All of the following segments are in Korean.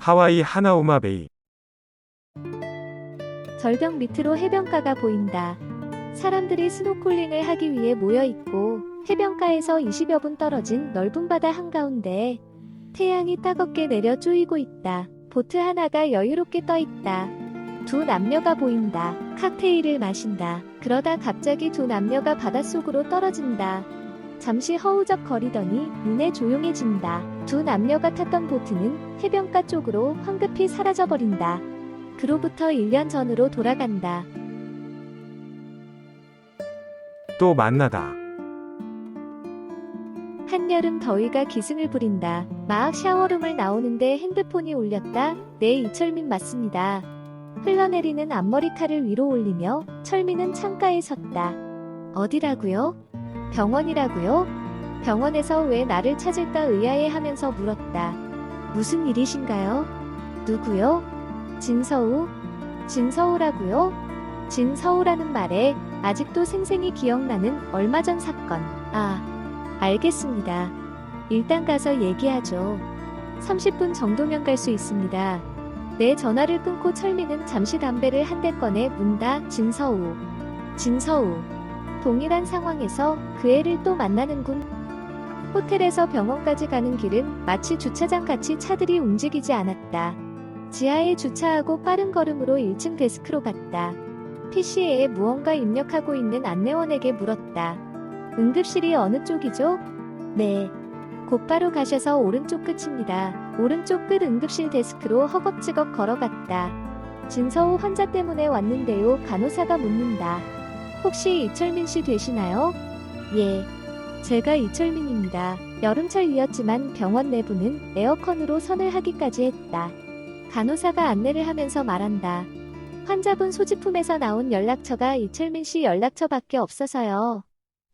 하와이 하나우마베이. 절벽 밑으로 해변가가 보인다. 사람들이 스노클링을 하기 위해 모여있고 해변가에서 20여 분 떨어진 넓은 바다 한가운데 태양이 따갑게 내려 쪼이고 있다. 보트 하나가 여유롭게 떠있다. 두 남녀가 보인다. 칵테일을 마신다. 그러다 갑자기 두 남녀가 바닷속으로 떨어진다. 잠시 허우적거리더니 눈에 조용해진다. 두 남녀가 탔던 보트는 해변가 쪽으로 황급히 사라져버린다. 그로부터 1년 전으로 돌아간다. 또 만나다. 한여름 더위가 기승을 부린다. 막 샤워룸을 나오는데 핸드폰이 울렸다. 네, 이철민 맞습니다. 흘러내리는 앞머리칼을 위로 올리며 철민은 창가에 섰다. 어디라고요? 병원이라고요? 병원에서 왜 나를 찾을까 의아해하면서 물었다. 무슨 일이신가요? 누구요? 진서우? 진서우라고요? 진서우라는 말에 아직도 생생히 기억나는 얼마 전 사건. 알겠습니다. 일단 가서 얘기하죠. 30분 정도면 갈 수 있습니다. 내 전화를 끊고 철민은 잠시 담배를 한 대 꺼내 문다. 진서우. 진서우. 동일한 상황에서 그 애를 또 만나는군. 호텔에서 병원까지 가는 길은 마치 주차장같이 차들이 움직이지 않았다. 지하에 주차하고 빠른 걸음으로 1층 데스크로 갔다. PC에 무언가 입력하고 있는 안내원에게 물었다. 응급실이 어느 쪽이죠? 네. 곧바로 가셔서 오른쪽 끝입니다. 오른쪽 끝 응급실 데스크로 허겁지겁 걸어갔다. 진서우 환자 때문에 왔는데요. 간호사가 묻는다. 혹시 이철민 씨 되시나요? 예. 제가 이철민입니다. 여름철이었지만 병원 내부는 에어컨으로 선을 하기까지 했다. 간호사가 안내를 하면서 말한다. 환자분 소지품에서 나온 연락처가 이철민 씨 연락처밖에 없어서요.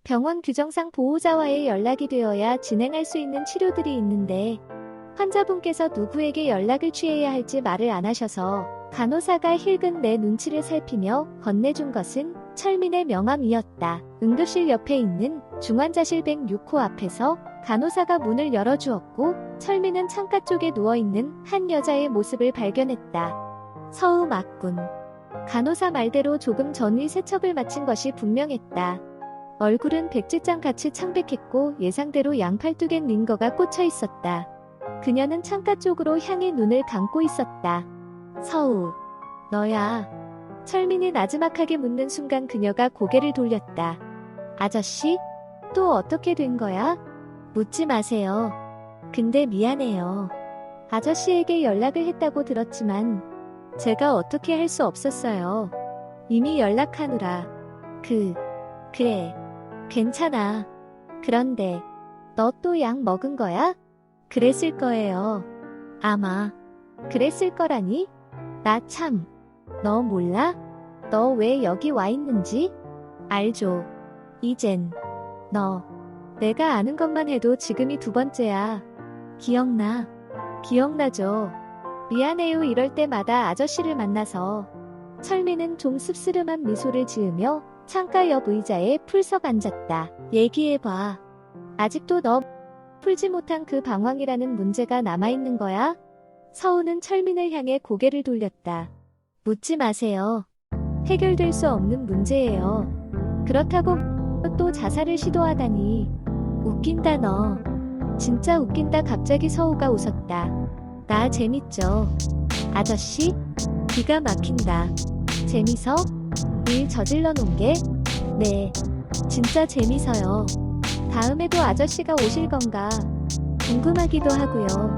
병원 규정상 보호자와의 연락이 되어야 진행할 수 있는 치료들이 있는데 환자분께서 누구에게 연락을 취해야 할지 말을 안 하셔서 간호사가 힐근 내 눈치를 살피며 건네준 것은 철민의 명함이었다. 응급실 옆에 있는 중환자실 106호 앞에서 간호사가 문을 열어주었고 철민은 창가 쪽에 누워있는 한 여자의 모습을 발견했다. 서우 맞군. 간호사 말대로 조금 전의 세척을 마친 것이 분명했다. 얼굴은 백지장같이 창백했고 예상대로 양팔뚝엔 링거가 꽂혀 있었다. 그녀는 창가 쪽으로 향해 눈을 감고 있었다. 서우, 너야. 철민이 나지막하게 묻는 순간 그녀가 고개를 돌렸다. 아저씨? 또 어떻게 된 거야? 묻지 마세요. 근데 미안해요. 아저씨에게 연락을 했다고 들었지만 제가 어떻게 할 수 없었어요. 이미 연락하느라. 그래. 괜찮아. 그런데 너 또 약 먹은 거야? 그랬을 거예요. 아마. 그랬을 거라니? 나 참. 너 몰라? 너 왜 여기 와 있는지? 알죠. 이젠. 너. 내가 아는 것만 해도 지금이 두 번째야. 기억나? 기억나죠. 미안해요. 이럴 때마다 아저씨를 만나서. 철민은 좀 씁쓸한 미소를 지으며 창가 옆 의자에 풀썩 앉았다. 얘기해봐. 아직도 너 풀지 못한 그 방황이라는 문제가 남아있는 거야? 서우는 철민을 향해 고개를 돌렸다. 묻지 마세요. 해결될 수 없는 문제예요. 그렇다고 또 자살을 시도하다니. 웃긴다 너. 진짜 웃긴다. 갑자기 서우가 웃었다. 나 재밌죠? 아저씨? 기가 막힌다. 재미서? 일 저질러 놓은 게? 네. 진짜 재미서요. 다음에도 아저씨가 오실 건가? 궁금하기도 하고요.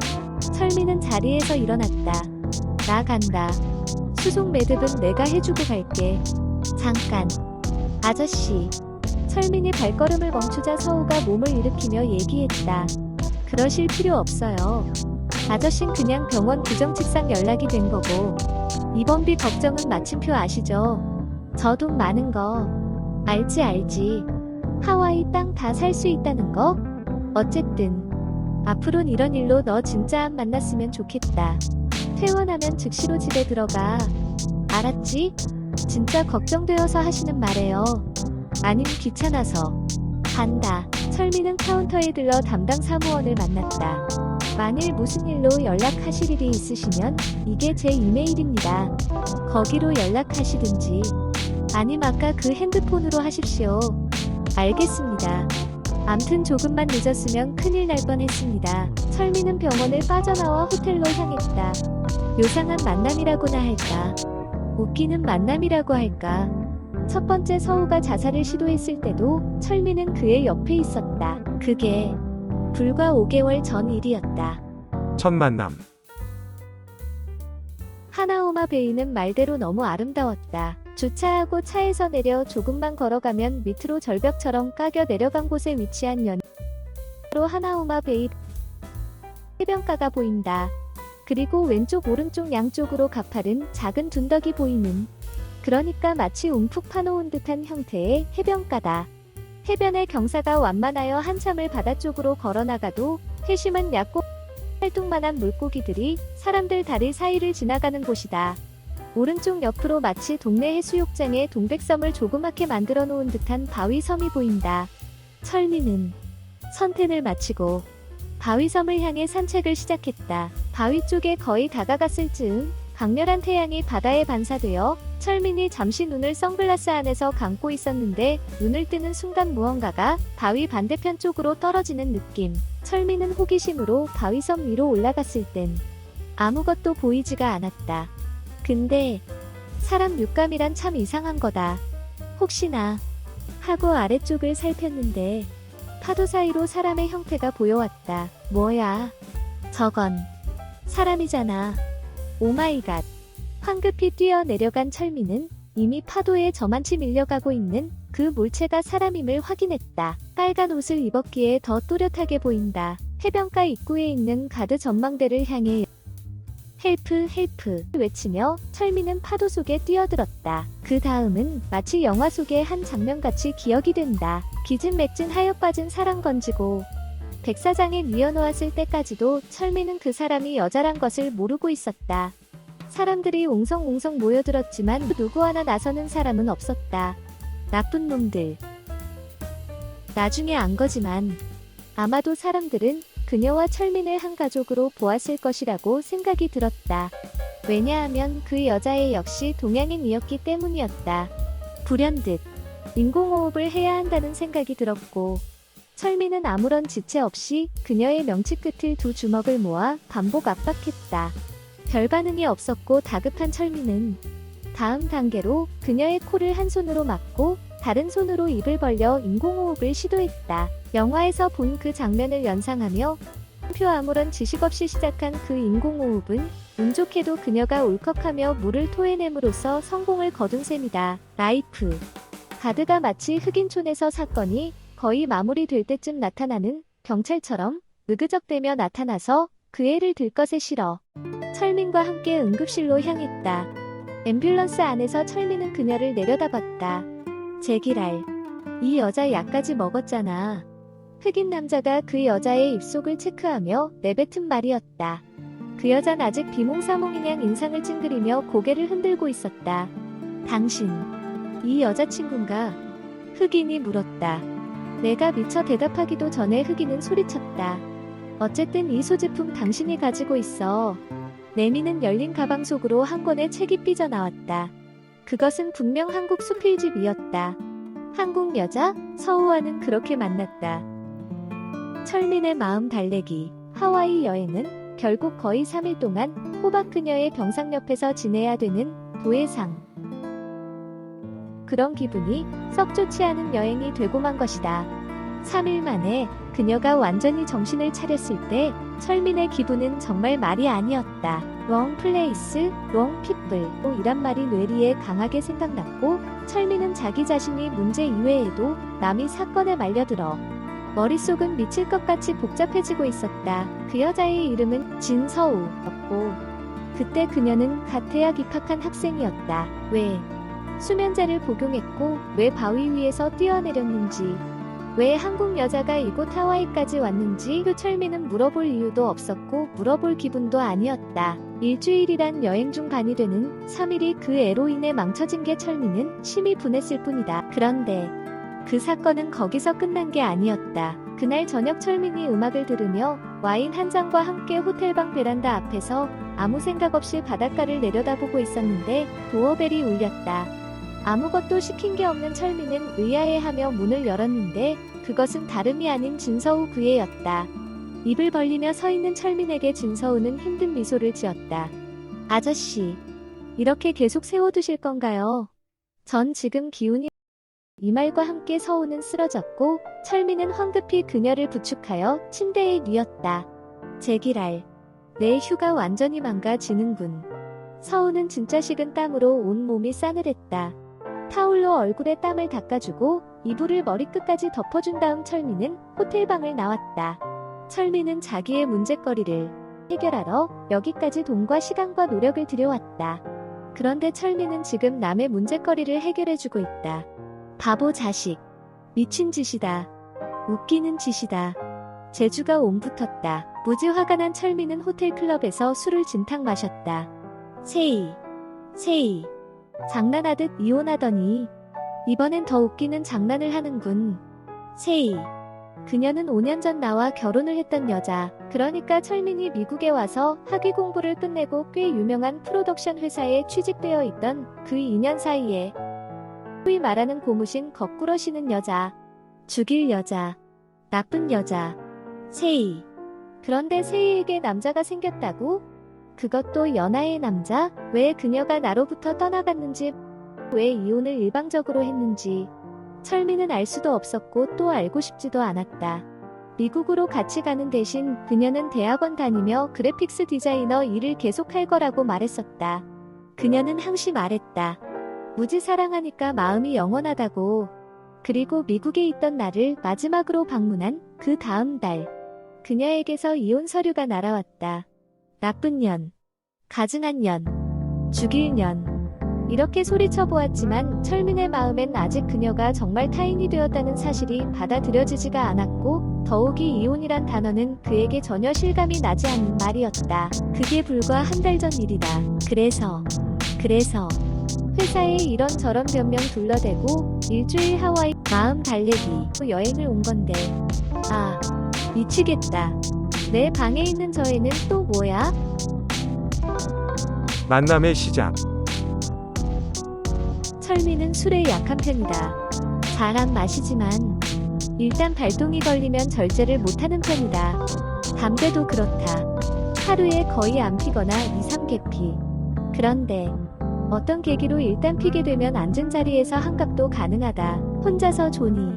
철민은 자리에서 일어났다. 나 간다. 수속 매듭은 내가 해주고 갈게. 잠깐. 아저씨. 철민이 발걸음을 멈추자 서우가 몸을 일으키며 얘기했다. 그러실 필요 없어요. 아저씨는 그냥 병원 규정칙상 연락이 된 거고 입원비 걱정은 마침표 아시죠? 저 돈 많은 거. 알지. 하와이 땅 다 살 수 있다는 거? 어쨌든 앞으론 이런 일로 너 진짜 안 만났으면 좋겠다. 퇴원하면 즉시로 집에 들어가. 알았지? 진짜 걱정되어서 하시는 말이에요. 아님 귀찮아서. 간다. 철민은 카운터에 들러 담당 사무원을 만났다. 만일 무슨 일로 연락하실 일이 있으시면 이게 제 이메일입니다. 거기로 연락하시든지 아님 아까 그 핸드폰으로 하십시오. 알겠습니다. 암튼 조금만 늦었으면 큰일 날 뻔했습니다. 철민은 병원을 빠져나와 호텔로 향했다. 요상한 만남이라고나 할까? 웃기는 만남이라고 할까? 첫 번째 서우가 자살을 시도했을 때도 철민은 그의 옆에 있었다. 그게 불과 5개월 전 일이었다. 첫 만남. 하나오마 베이는 말대로 너무 아름다웠다. 주차하고 차에서 내려 조금만 걸어가면 밑으로 절벽처럼 까겨 내려간 곳에 위치한 연으로 하나오마 베이 해변가가 보인다. 그리고 왼쪽 오른쪽 양쪽으로 가파른 작은 둔덕이 보이는, 그러니까 마치 움푹 파놓은 듯한 형태의 해변가다. 해변의 경사가 완만하여 한참을 바다 쪽으로 걸어나가도 회심한 얕고 활동만한 물고기들이 사람들 다리 사이를 지나가는 곳이다. 오른쪽 옆으로 마치 동네 해수욕장에 동백섬을 조그맣게 만들어 놓은 듯한 바위섬이 보인다. 철민은 선탠을 마치고 바위섬을 향해 산책을 시작했다. 바위 쪽에 거의 다가갔을 즈음 강렬한 태양이 바다에 반사되어 철민이 잠시 눈을 선글라스 안에서 감고 있었는데 눈을 뜨는 순간 무언가가 바위 반대편 쪽으로 떨어지는 느낌. 철민은 호기심으로 바위섬 위로 올라갔을 땐 아무것도 보이지가 않았다. 근데 사람 육감이란 참 이상한 거다. 혹시나 하고 아래쪽을 살폈는데 파도 사이로 사람의 형태가 보여왔다. 뭐야? 저건 사람이잖아. 오마이갓. 황급히 뛰어내려간 철민은 이미 파도에 저만치 밀려가고 있는 그 물체가 사람임을 확인했다. 빨간 옷을 입었기에 더 또렷하게 보인다. 해변가 입구에 있는 가드 전망대를 향해 헬프 헬프 외치며 철민은 파도 속에 뛰어들었다. 그 다음은 마치 영화 속의 한 장면같이 기억이 된다. 기진맥진 하여 빠진 사람 건지고 백사장에 뉘어놓았을 때까지도 철민은 그 사람이 여자란 것을 모르고 있었다. 사람들이 옹성옹성 모여들었지만 누구 하나 나서는 사람은 없었다. 나쁜 놈들. 나중에 안 거지만 아마도 사람들은 그녀와 철민을 한 가족으로 보았을 것이라고 생각이 들었다. 왜냐하면 그 여자애 역시 동양인이었기 때문이었다. 불현듯 인공호흡을 해야 한다는 생각이 들었고 철민은 아무런 지체 없이 그녀의 명치 끝을 두 주먹을 모아 반복 압박했다. 별 반응이 없었고 다급한 철민은 다음 단계로 그녀의 코를 한 손으로 막고 다른 손으로 입을 벌려 인공호흡을 시도했다. 영화에서 본 그 장면을 연상하며 표 아무런 지식 없이 시작한 그 인공호흡은 운 좋게도 그녀가 울컥하며 물을 토해냄으로써 성공을 거둔 셈이다. 라이프. 가드가 마치 흑인촌에서 사건이 거의 마무리될 때쯤 나타나는 경찰처럼 의그적대며 나타나서 그 애를 들것에 실어 철민과 함께 응급실로 향했다. 앰뷸런스 안에서 철민은 그녀를 내려다봤다. 제기랄. 이 여자 약까지 먹었잖아. 흑인 남자가 그 여자의 입속을 체크하며 내뱉은 말이었다. 그 여잔 아직 비몽사몽이냥 인상을 찡그리며 고개를 흔들고 있었다. 당신, 이 여자친구인가? 흑인이 물었다. 내가 미처 대답하기도 전에 흑인은 소리쳤다. 어쨌든 이 소지품 당신이 가지고 있어. 내미는 열린 가방 속으로 한 권의 책이 삐져나왔다. 그것은 분명 한국 수필집이었다. 한국 여자? 서우와는 그렇게 만났다. 철민의 마음 달래기. 하와이 여행은 결국 거의 3일 동안 호박 그녀의 병상 옆에서 지내야 되는 도해상. 그런 기분이 썩 좋지 않은 여행이 되고 만 것이다. 3일 만에 그녀가 완전히 정신을 차렸을 때 철민의 기분은 정말 말이 아니었다. wrong place, wrong people 이란 말이 뇌리에 강하게 생각났고 철민은 자기 자신이 문제 이외에도 남이 사건에 말려들어 머릿속은 미칠 것 같이 복잡해지고 있었다. 그 여자의 이름은 진서우였고 그때 그녀는 갓 대학 입학한 학생이었다. 왜 수면제를 복용했고 왜 바위 위에서 뛰어내렸는지 왜 한국 여자가 이곳 하와이까지 왔는지 철민은 물어볼 이유도 없었고 물어볼 기분도 아니었다. 일주일이란 여행 중 반이 되는 3일이 그 애로 인해 망쳐진 게 철민은 심히 분했을 뿐이다. 그런데 그 사건은 거기서 끝난 게 아니었다. 그날 저녁 철민이 음악을 들으며 와인 한 잔과 함께 호텔방 베란다 앞에서 아무 생각 없이 바닷가를 내려다보고 있었는데 도어벨이 울렸다. 아무것도 시킨 게 없는 철민은 의아해하며 문을 열었는데 그것은 다름이 아닌 진서우 그애였다. 입을 벌리며 서 있는 철민에게 진서우는 힘든 미소를 지었다. 아저씨, 이렇게 계속 세워두실 건가요? 전 지금 기운이... 이 말과 함께 서우는 쓰러졌고 철민은 황급히 그녀를 부축하여 침대에 뉘었다. 제기랄, 내 휴가 완전히 망가지는군. 서우는 진짜 식은 땀으로 온 몸이 싸늘했다. 타올로 얼굴에 땀을 닦아주고 이불을 머리끝까지 덮어준 다음 철민은 호텔방을 나왔다. 철민은 자기의 문제거리를 해결하러 여기까지 돈과 시간과 노력을 들여왔다. 그런데 철민은 지금 남의 문제거리를 해결해주고 있다. 바보 자식. 미친 짓이다. 웃기는 짓이다. 재주가 옴붙었다. 무지 화가 난 철민은 호텔 클럽에서 술을 진탕 마셨다. 세이. 장난하듯 이혼하더니 이번엔 더 웃기는 장난을 하는군. 세이. 그녀는 5년 전 나와 결혼을 했던 여자. 그러니까 철민이 미국에 와서 학위 공부를 끝내고 꽤 유명한 프로덕션 회사에 취직되어 있던 그 2년 사이에 소위 말하는 고무신 거꾸로 신은 여자. 죽일 여자. 나쁜 여자. 세이. 그런데 세이에게 남자가 생겼다고? 그것도 연하의 남자? 왜 그녀가 나로부터 떠나갔는지, 왜 이혼을 일방적으로 했는지 철민은 알 수도 없었고 또 알고 싶지도 않았다. 미국으로 같이 가는 대신 그녀는 대학원 다니며 그래픽스 디자이너 일을 계속할 거라고 말했었다. 그녀는 항시 말했다. 무지 사랑하니까 마음이 영원하다고. 그리고 미국에 있던 나를 마지막으로 방문한 그 다음 달 그녀에게서 이혼 서류가 날아왔다. 나쁜 년, 가증한 년, 죽일 년. 이렇게 소리쳐 보았지만 철민의 마음엔 아직 그녀가 정말 타인이 되었다는 사실이 받아들여지지가 않았고 더욱이 이혼이란 단어는 그에게 전혀 실감이 나지 않는 말이었다. 그게 불과 한 달 전 일이다. 그래서 회사에 이런저런 변명 둘러대고 일주일 하와이 마음 달래기 여행을 온 건데 아 미치겠다. 내 방에 있는 저 애는 또 뭐야? 만남의 시작. 철민은 술에 약한 편이다. 잘 안 마시지만 일단 발동이 걸리면 절제를 못하는 편이다. 담배도 그렇다. 하루에 거의 안 피거나 2~3개 피. 그런데 어떤 계기로 일단 피게 되면 앉은 자리에서 한갑도 가능하다. 혼자서 조니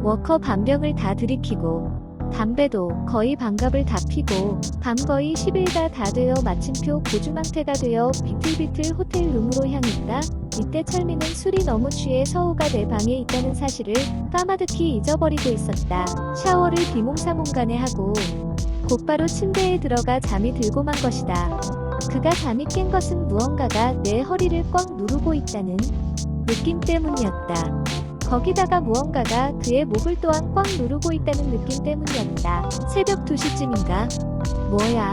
워커 반병을 다 들이키고 담배도 거의 반갑을 다 피고 밤 거의 10일가 다 되어 마침표 고주망태가 되어 비틀비틀 호텔 룸으로 향했다. 이때 철민은 술이 너무 취해 서우가 내 방에 있다는 사실을 까마득히 잊어버리고 있었다. 샤워를 비몽사몽간에 하고 곧바로 침대에 들어가 잠이 들고 만 것이다. 그가 잠이 깬 것은 무언가가 내 허리를 꽉 누르고 있다는 느낌 때문이었다. 거기다가 무언가가 그의 목을 또한 꽉 누르고 있다는 느낌 때문이었다. 새벽 2시쯤인가? 뭐야?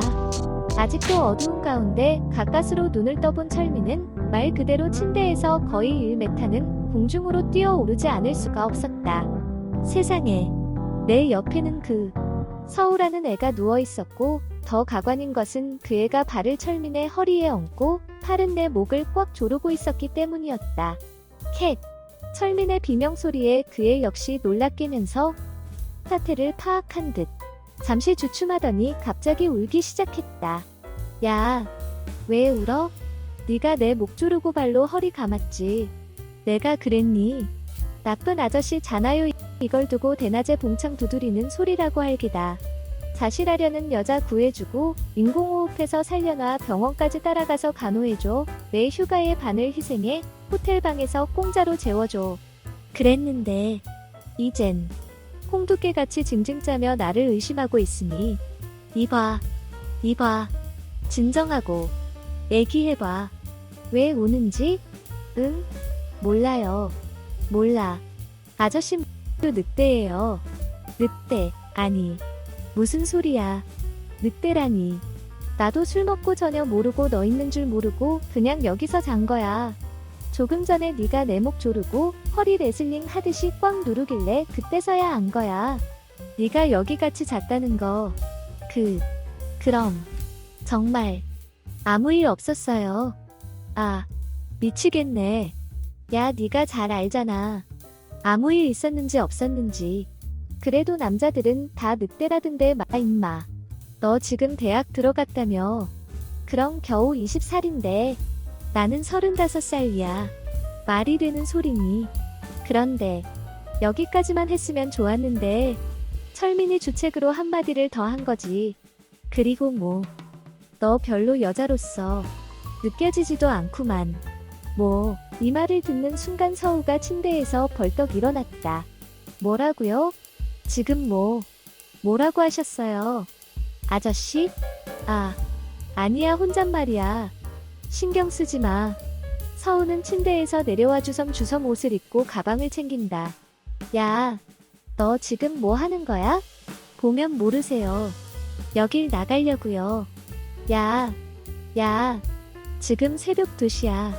아직도 어두운 가운데 가까스로 눈을 떠본 철민은 말 그대로 침대에서 거의 1m는 공중으로 뛰어오르지 않을 수가 없었다. 세상에, 내 옆에는 그 서우라는 애가 누워있었고 더 가관인 것은 그 애가 발을 철민의 허리에 얹고 팔은 내 목을 꽉 조르고 있었기 때문이었다. 캣! 철민의 비명소리에 그 애 역시 놀라 깨면서 사태를 파악한 듯 잠시 주춤하더니 갑자기 울기 시작했다. 야, 왜 울어? 네가 내 목 조르고 발로 허리 감았지. 내가 그랬니? 나쁜 아저씨잖아요. 이걸 두고 대낮에 봉창 두드리는 소리라고 할 기다. 자실하려는 여자 구해주고 인공호흡해서 살려놔 병원까지 따라가서 간호해줘. 내 휴가의 반을 희생해 호텔방에서 공짜로 재워줘. 그랬는데 이젠 홍두깨같이 징징 짜며 나를 의심하고 있으니 이봐 진정하고 얘기해봐. 왜 우는지? 응? 몰라요. 몰라. 아저씨 늑대예요. 늑대 아니 무슨 소리야. 늑대라니. 나도 술 먹고 전혀 모르고 너 있는 줄 모르고 그냥 여기서 잔 거야. 조금 전에 네가 내 목 조르고 허리 레슬링 하듯이 꽉 누르길래 그때서야 안 거야. 네가 여기 같이 잤다는 거. 그럼 정말 아무 일 없었어요. 아, 미치겠네. 야, 네가 잘 알잖아. 아무 일 있었는지 없었는지. 그래도 남자들은 다 늑대라던데 마 임마. 너 지금 대학 들어갔다며. 그럼 겨우 20살인데 나는 35살이야. 말이 되는 소리니. 그런데 여기까지만 했으면 좋았는데 철민이 주책으로 한마디를 더 한 거지. 그리고 뭐 너 별로 여자로서 느껴지지도 않구만. 뭐 이 말을 듣는 순간 서우가 침대에서 벌떡 일어났다. 뭐라고요? 지금 뭐라고 하셨어요? 아저씨? 아니야, 혼잣말이야. 신경 쓰지 마. 서우는 침대에서 내려와 주섬주섬 옷을 입고 가방을 챙긴다. 야, 너 지금 뭐 하는 거야? 보면 모르세요. 여길 나가려고요. 야, 지금 새벽 2시야.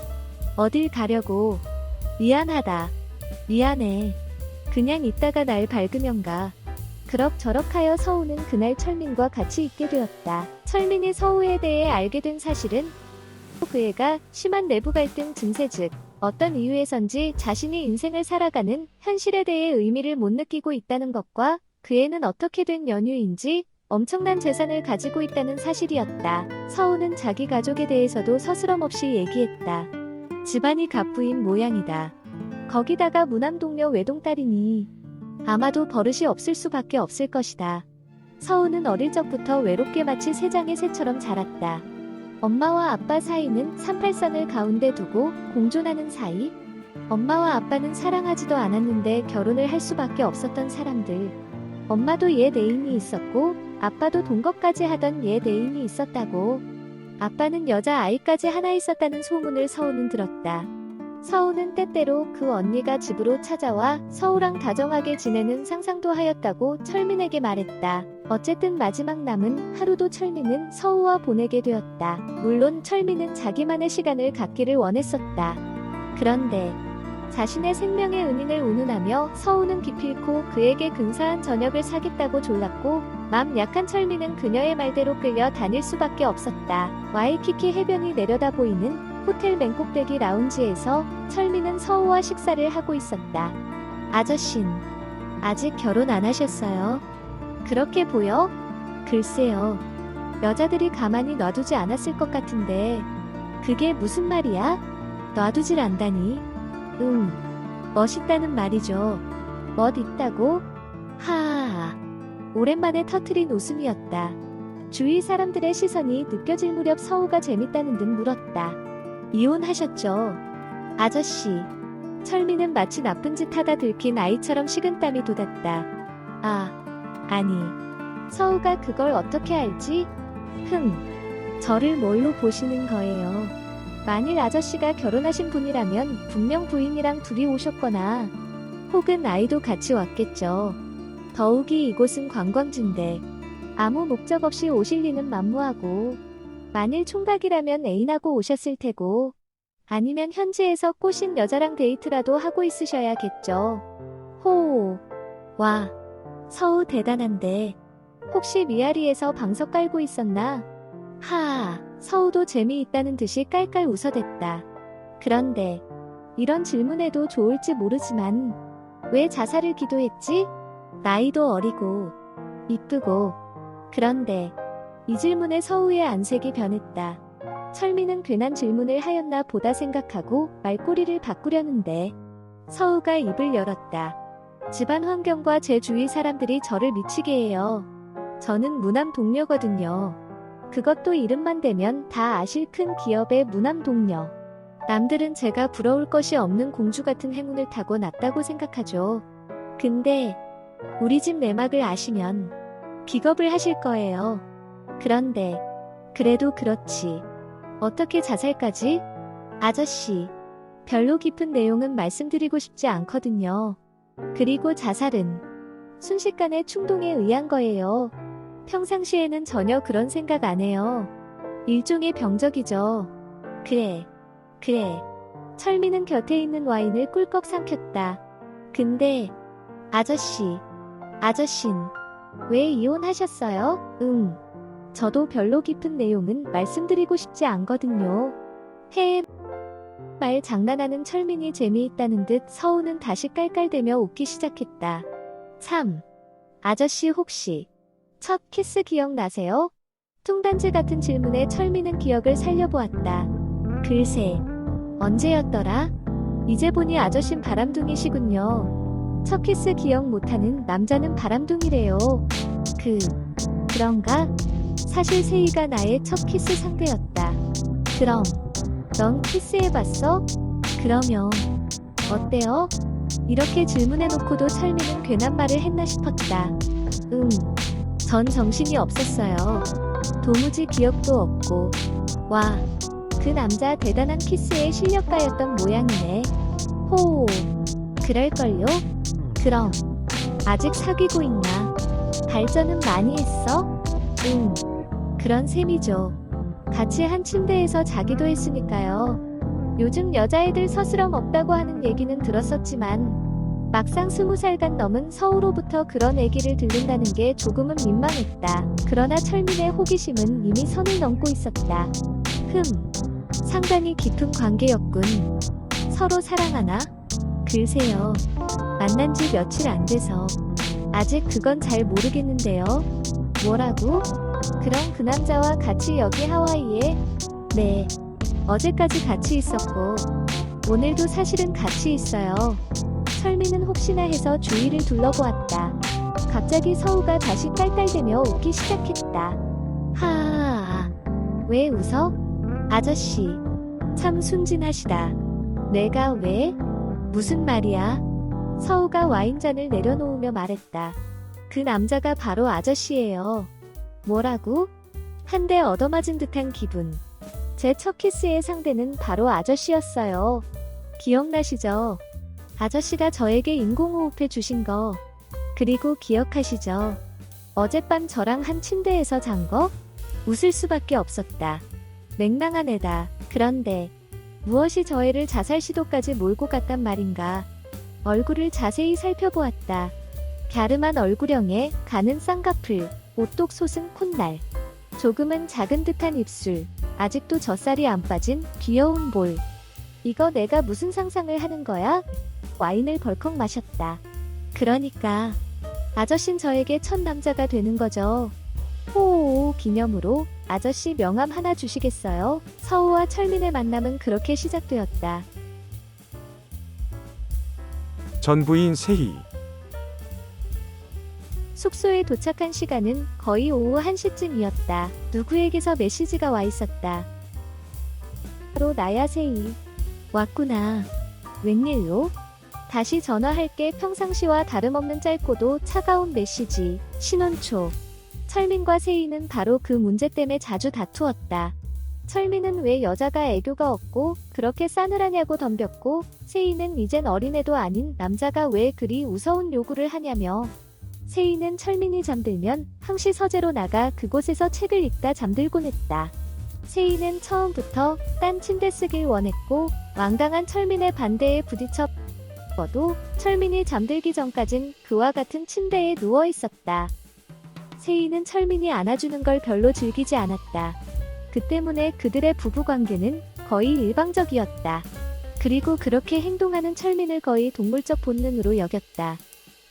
어딜 가려고. 미안하다. 미안해. 그냥 이따가 날 밝으면 가. 그럭저럭하여 서우는 그날 철민과 같이 있게 되었다. 철민이 서우에 대해 알게 된 사실은 그 애가 심한 내부 갈등 증세, 즉 어떤 이유에선지 자신이 인생을 살아가는 현실에 대해 의미를 못 느끼고 있다는 것과 그 애는 어떻게 된 연유인지 엄청난 재산을 가지고 있다는 사실이었다. 서우는 자기 가족에 대해서도 서스럼없이 얘기했다. 집안이 갑부인 모양이다. 거기다가 무남 동료 외동딸이니 아마도 버릇이 없을 수밖에 없을 것이다. 서우는 어릴 적부터 외롭게 마치 세장의 새처럼 자랐다. 엄마와 아빠 사이는 38선을 가운데 두고 공존하는 사이? 엄마와 아빠는 사랑하지도 않았는데 결혼을 할 수밖에 없었던 사람들. 엄마도 옛 애인이 있었고 아빠도 동거까지 하던 옛 애인이 있었다고. 아빠는 여자아이까지 하나 있었다는 소문을 서우는 들었다. 서우는 때때로 그 언니가 집으로 찾아와 서우랑 다정하게 지내는 상상도 하였다고 철민에게 말했다. 어쨌든 마지막 남은 하루도 철민은 서우와 보내게 되었다. 물론 철민은 자기만의 시간을 갖기를 원했었다. 그런데 자신의 생명의 은인을 운운하며 서우는 기필코 그에게 근사한 저녁을 사겠다고 졸랐고 맘 약한 철민은 그녀의 말대로 끌려 다닐 수밖에 없었다. 와이키키 해변이 내려다 보이는 호텔 맨꼭대기 라운지에서 철민은 서우와 식사를 하고 있었다. 아저씨는 아직 결혼 안 하셨어요? 그렇게 보여? 글쎄요. 여자들이 가만히 놔두지 않았을 것 같은데 그게 무슨 말이야? 놔두질 않다니. 멋있다는 말이죠. 멋있다고? 하하하. 오랜만에 터트린 웃음이었다. 주위 사람들의 시선이 느껴질 무렵 서우가 재밌다는 듯 물었다. 이혼하셨죠? 아저씨. 철민은 마치 나쁜 짓 하다 들킨 아이처럼 식은땀이 돋았다. 아니. 서우가 그걸 어떻게 알지? 저를 뭘로 보시는 거예요? 만일 아저씨가 결혼하신 분이라면 분명 부인이랑 둘이 오셨거나 혹은 아이도 같이 왔겠죠. 더욱이 이곳은 관광지인데 아무 목적 없이 오실 리는 만무하고 만일 총각이라면 애인하고 오셨을 테고 아니면 현지에서 꼬신 여자랑 데이트라도 하고 있으셔야겠죠. 호호. 와. 서우 대단한데 혹시 미아리에서 방석 깔고 있었나? 하하. 서우도 재미있다는 듯이 깔깔 웃어댔다. 그런데 이런 질문에도 좋을지 모르지만 왜 자살을 기도했지? 나이도 어리고 이쁘고. 그런데 이 질문에 서우의 안색이 변했다. 철민은 괜한 질문을 하였나 보다 생각하고 말꼬리를 바꾸려는데 서우가 입을 열었다. 집안 환경과 제 주위 사람들이 저를 미치게 해요. 저는 무남 동료거든요. 그것도 이름만 대면 다 아실 큰 기업의 무남 동료. 남들은 제가 부러울 것이 없는 공주 같은 행운을 타고 났다고 생각하죠. 근데 우리 집 내막을 아시면 기겁을 하실 거예요. 그런데 그래도 그렇지. 어떻게 자살까지? 아저씨, 별로 깊은 내용은 말씀드리고 싶지 않거든요. 그리고 자살은 순식간에 충동에 의한 거예요. 평상시에는 전혀 그런 생각 안 해요. 일종의 병적이죠. 그래. 철민은 곁에 있는 와인을 꿀꺽 삼켰다. 근데 아저씨, 아저씬, 왜 이혼하셨어요? 저도 별로 깊은 내용은 말씀드리고 싶지 않거든요. 말 장난하는 철민이 재미있다는 듯 서우는 다시 깔깔대며 웃기 시작했다. 참, 아저씨 혹시 첫 키스 기억나세요? 퉁단지 같은 질문에 철민은 기억을 살려보았다. 글쎄, 언제였더라? 이제 보니 아저씨는 바람둥이시군요. 첫 키스 기억 못하는 남자는 바람둥이래요. 그런가? 사실 세희가 나의 첫 키스 상대였다. 그럼 넌 키스해봤어? 그러면 어때요? 이렇게 질문해놓고도 철민은 괜한 말을 했나 싶었다. 전 정신이 없었어요. 도무지 기억도 없고. 와, 그 남자 대단한 키스의 실력가였던 모양이네. 호호, 그럴걸요? 그럼 아직 사귀고 있나? 발전은 많이 했어? 그런 셈이죠. 같이 한 침대에서 자기도 했으니까요. 요즘 여자애들 서스럼 없다고 하는 얘기는 들었었지만 막상 20살간 넘은 서우로부터 그런 얘기를 들린다는 게 조금은 민망했다. 그러나 철민의 호기심은 이미 선을 넘고 있었다. 상당히 깊은 관계였군. 서로 사랑하나? 글쎄요. 만난 지 며칠 안 돼서 아직 그건 잘 모르겠는데요. 뭐라고? 그럼 그 남자와 같이 여기 하와이에? 네. 어제까지 같이 있었고 오늘도 사실은 같이 있어요. 철민은 혹시나 해서 주위를 둘러보았다. 갑자기 서우가 다시 깔깔대며 웃기 시작했다. 하하하. 왜 웃어? 아저씨. 참 순진하시다. 내가 왜? 무슨 말이야? 서우가 와인잔을 내려놓으며 말했다. 그 남자가 바로 아저씨예요. 뭐라고? 한 대 얻어맞은 듯한 기분. 제 첫 키스의 상대는 바로 아저씨였어요. 기억나시죠? 아저씨가 저에게 인공호흡해 주신 거. 그리고 기억하시죠? 어젯밤 저랑 한 침대에서 잔 거? 웃을 수밖에 없었다. 맹랑한 애다. 그런데 무엇이 저 애를 자살 시도까지 몰고 갔단 말인가. 얼굴을 자세히 살펴보았다. 갸름한 얼굴형에 가는 쌍꺼풀, 오똑 솟은 콧날, 조금은 작은 듯한 입술, 아직도 젖살이 안 빠진 귀여운 볼. 이거 내가 무슨 상상을 하는 거야? 와인을 벌컥 마셨다. 그러니까 아저씨는 저에게 첫 남자가 되는 거죠. 호호호 기념으로 아저씨 명함 하나 주시겠어요? 서우와 철민의 만남은 그렇게 시작되었다. 전 부인 세희. 숙소에 도착한 시간은 거의 오후 1시쯤이었다. 누구에게서 메시지가 와 있었다. 바로 나야 세희. 왔구나. 웬일로? 다시 전화할게. 평상시와 다름없는 짧고도 차가운 메시지. 신혼초. 철민과 세희는 바로 그 문제 때문에 자주 다투었다. 철민은 왜 여자가 애교가 없고 그렇게 싸늘하냐고 덤볐고, 세희는 이젠 어린애도 아닌 남자가 왜 그리 우스운 요구를 하냐며. 세희는 철민이 잠들면 항시 서재로 나가 그곳에서 책을 읽다 잠들곤 했다. 세희는 처음부터 딴 침대 쓰길 원했고 완강한 철민의 반대에 부딪혀 뻗도 철민이 잠들기 전까진 그와 같은 침대에 누워 있었다. 세희는 철민이 안아주는 걸 별로 즐기지 않았다. 그 때문에 그들의 부부관계는 거의 일방적이었다. 그리고 그렇게 행동하는 철민을 거의 동물적 본능으로 여겼다.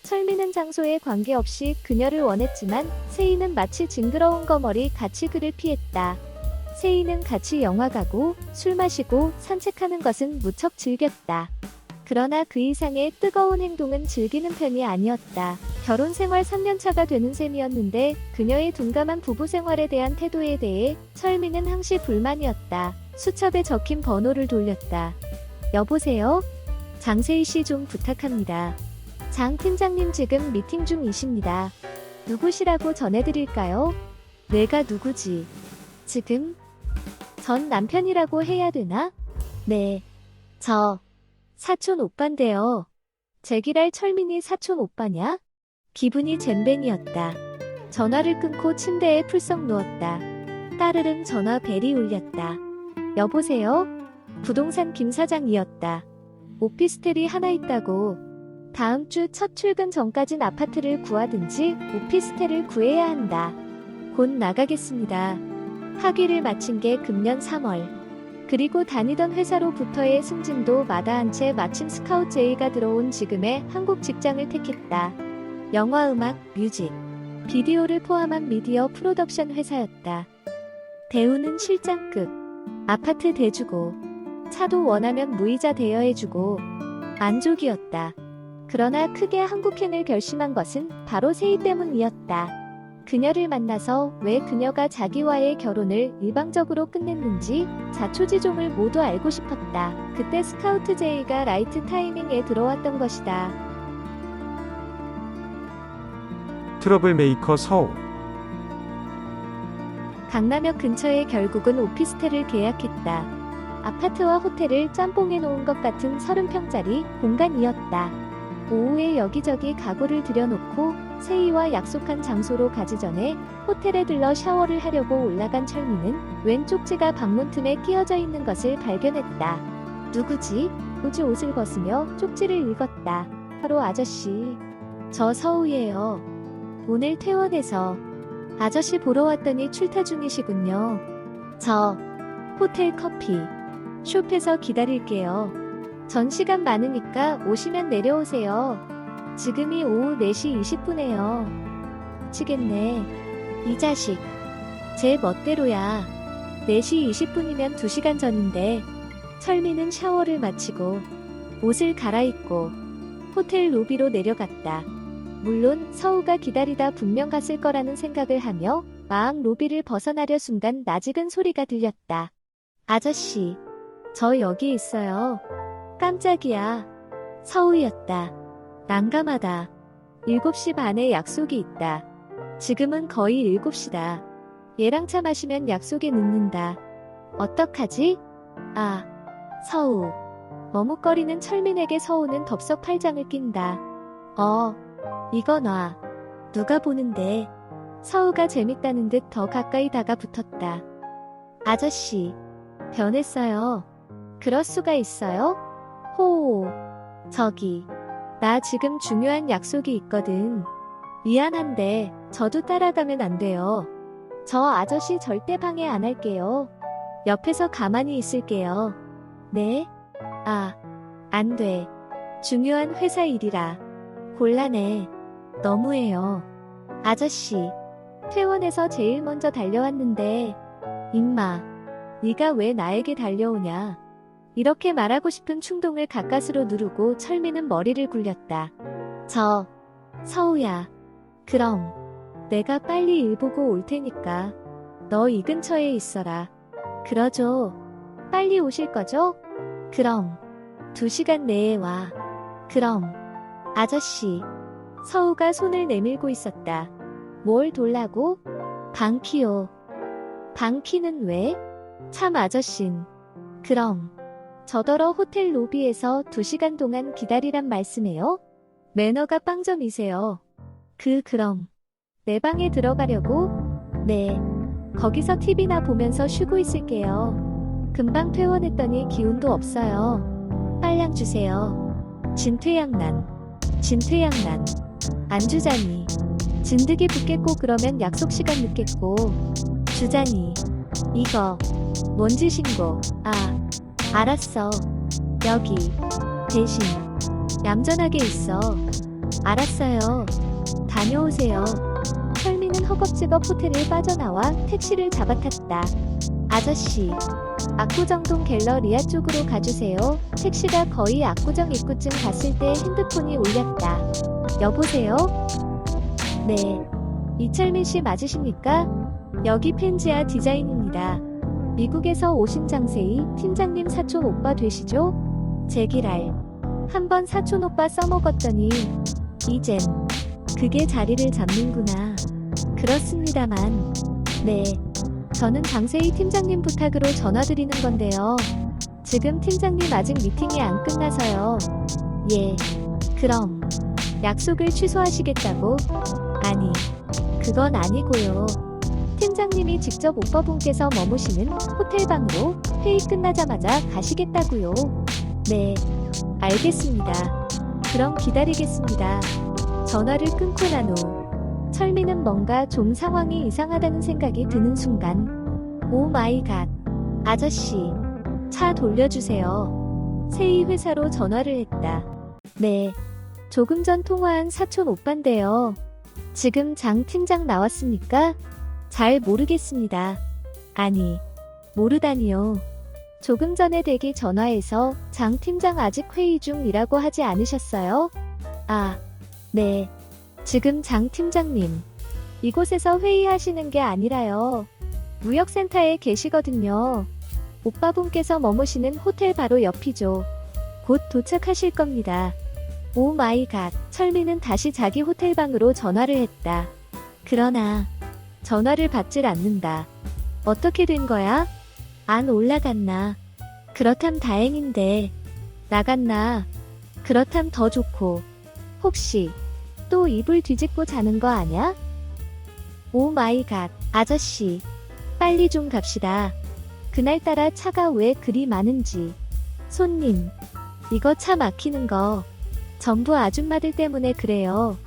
철민은 장소에 관계없이 그녀를 원했지만 세희는 마치 징그러운 거머리 같이 그를 피했다. 세희는 같이 영화 가고 술 마시고 산책하는 것은 무척 즐겼다. 그러나 그 이상의 뜨거운 행동은 즐기는 편이 아니었다. 결혼 생활 3년차가 되는 셈이었는데 그녀의 둔감한 부부 생활에 대한 태도에 대해 철민은 항시 불만이었다. 수첩에 적힌 번호를 돌렸다. 여보세요? 장세희 씨 좀 부탁합니다. 장 팀장님 지금 미팅 중이십니다. 누구시라고 전해드릴까요? 내가 누구지? 지금? 전 남편이라고 해야 되나? 네. 저 사촌 오빤데요. 제기랄 철민이 사촌 오빠냐? 기분이 잼벤이었다. 전화를 끊고 침대에 풀썩 누웠다. 따르릉 전화 벨이 울렸다. 여보세요? 부동산 김 사장이었다. 오피스텔이 하나 있다고. 다음 주 첫 출근 전까진 아파트를 구하든지 오피스텔을 구해야 한다. 곧 나가겠습니다. 학위를 마친 게 금년 3월. 그리고 다니던 회사로부터의 승진도 마다한 채 마침 스카우트 제의가 들어온 지금의 한국 직장을 택했다. 영화, 음악, 뮤직, 비디오를 포함한 미디어 프로덕션 회사였다. 대우는 실장급, 아파트 대주고, 차도 원하면 무이자 대여해주고, 만족이었다. 그러나 크게 한국행을 결심한 것은 바로 세희 때문이었다. 그녀를 만나서 왜 그녀가 자기와의 결혼을 일방적으로 끝냈는지 자초지종을 모두 알고 싶었다. 그때 스카우트 제의가 라이트 타이밍에 들어왔던 것이다. 트러블 메이커 서우. 강남역 근처에 결국은 오피스텔을 계약했다. 아파트와 호텔을 짬뽕해 놓은 것 같은 30평짜리 공간이었다. 오후에 여기저기 가구를 들여놓고 세희와 약속한 장소로 가기 전에 호텔에 들러 샤워를 하려고 올라간 철민은 왼 쪽지가 방문 틈에 끼어져 있는 것을 발견했다. 누구지? 우지 옷을 벗으며 쪽지를 읽었다. 바로 아저씨. 저 서우예요. 오늘 퇴원해서 아저씨 보러 왔더니 출타 중이시군요. 저 호텔 커피 숍에서 기다릴게요. 전 시간 많으니까 오시면 내려오세요. 지금이 오후 4시 20분에요. 미치겠네. 이 자식. 제 멋대로야. 4시 20분이면 2시간 전인데. 철민은 샤워를 마치고 옷을 갈아입고 호텔 로비로 내려갔다. 물론 서우가 기다리다 분명 갔을 거라는 생각을 하며 막 로비를 벗어나려 순간 낯익은 소리가 들렸다. 아저씨, 저 여기 있어요. 깜짝이야. 서우였다. 난감하다. 7시 반에 약속이 있다. 지금은 거의 7시다. 얘랑 차 마시면 약속에 늦는다. 어떡하지? 아, 서우. 머뭇거리는 철민에게 서우는 덥석 팔짱을 낀다. 이거 놔. 누가 보는데. 서우가 재밌다는 듯 더 가까이 다가 붙었다. 아저씨, 변했어요. 그럴 수가 있어요? 호호. 저기, 나 지금 중요한 약속이 있거든. 미안한데 저도 따라가면 안 돼요. 저 아저씨 절대 방해 안 할게요. 옆에서 가만히 있을게요. 네? 아, 안 돼. 중요한 회사 일이라. 곤란해. 너무해요. 아저씨, 퇴원해서 제일 먼저 달려왔는데 임마, 네가 왜 나에게 달려오냐. 이렇게 말하고 싶은 충동을 가까스로 누르고 철민은 머리를 굴렸다. 서우야. 그럼 내가 빨리 일 보고 올 테니까 너 이 근처에 있어라. 그러죠. 빨리 오실 거죠? 그럼 2시간 내에 와. 그럼. 아저씨. 서우가 손을 내밀고 있었다. 뭘 돌라고? 방키요. 방키는 왜? 참 아저씨는. 그럼. 저더러 호텔 로비에서 2시간 동안 기다리란 말씀이에요? 매너가 빵점이세요. 그럼. 내 방에 들어가려고? 네. 거기서 TV나 보면서 쉬고 있을게요. 금방 퇴원했더니 기운도 없어요. 빨랑 주세요. 진퇴양난. 안 주자니. 진드기 붙겠고 그러면 약속 시간 늦겠고. 주자니. 이거. 뭔지 신고. 알았어. 여기. 대신. 얌전하게 있어. 알았어요. 다녀오세요. 철민은 허겁지겁 호텔을 빠져나와 택시를 잡아탔다. 아저씨. 압구정동 갤러리아 쪽으로 가주세요. 택시가 거의 압구정 입구쯤 갔을 때 핸드폰이 울렸다. 여보세요? 네. 이철민 씨 맞으십니까? 여기 펜지아 디자인입니다. 미국에서 오신 장세희 팀장님 사촌 오빠 되시죠? 제기랄. 한번 사촌 오빠 써먹었더니 이젠 그게 자리를 잡는구나. 그렇습니다만. 네. 저는 장세희 팀장님 부탁으로 전화드리는 건데요. 지금 팀장님 아직 미팅이 안 끝나서요. 예. 그럼 약속을 취소하시겠다고? 아니, 그건 아니고요. 팀장님이 직접 오빠분께서 머무시는 호텔방으로 회의 끝나자마자 가시겠다고요. 네, 알겠습니다. 그럼 기다리겠습니다. 전화를 끊고 난 후 철민은 뭔가 좀 상황이 이상하다는 생각이 드는 순간 오 마이 갓. 아저씨, 차 돌려주세요. 세이 회사로 전화를 했다. 네. 조금 전 통화한 사촌 오빤데요. 지금 장 팀장 나왔습니까? 잘 모르겠습니다. 아니, 모르다니요. 조금 전에 댁이 전화해서 장 팀장 아직 회의 중이라고 하지 않으셨어요? 아, 네. 지금 장 팀장님, 이곳에서 회의하시는 게 아니라요. 무역센터에 계시거든요. 오빠분께서 머무시는 호텔 바로 옆이죠. 곧 도착하실 겁니다. 오 마이 갓. 철민은 다시 자기 호텔방으로 전화를 했다. 그러나 전화를 받질 않는다. 어떻게 된 거야? 안 올라갔나? 그렇담 다행인데. 나갔나? 그렇담 더 좋고. 혹시 또 이불 뒤집고 자는 거 아냐? 오 마이 갓. 아저씨, 빨리 좀 갑시다. 그날따라 차가 왜 그리 많은지. 손님, 이거 차 막히는 거 전부 아줌마들 때문에 그래요.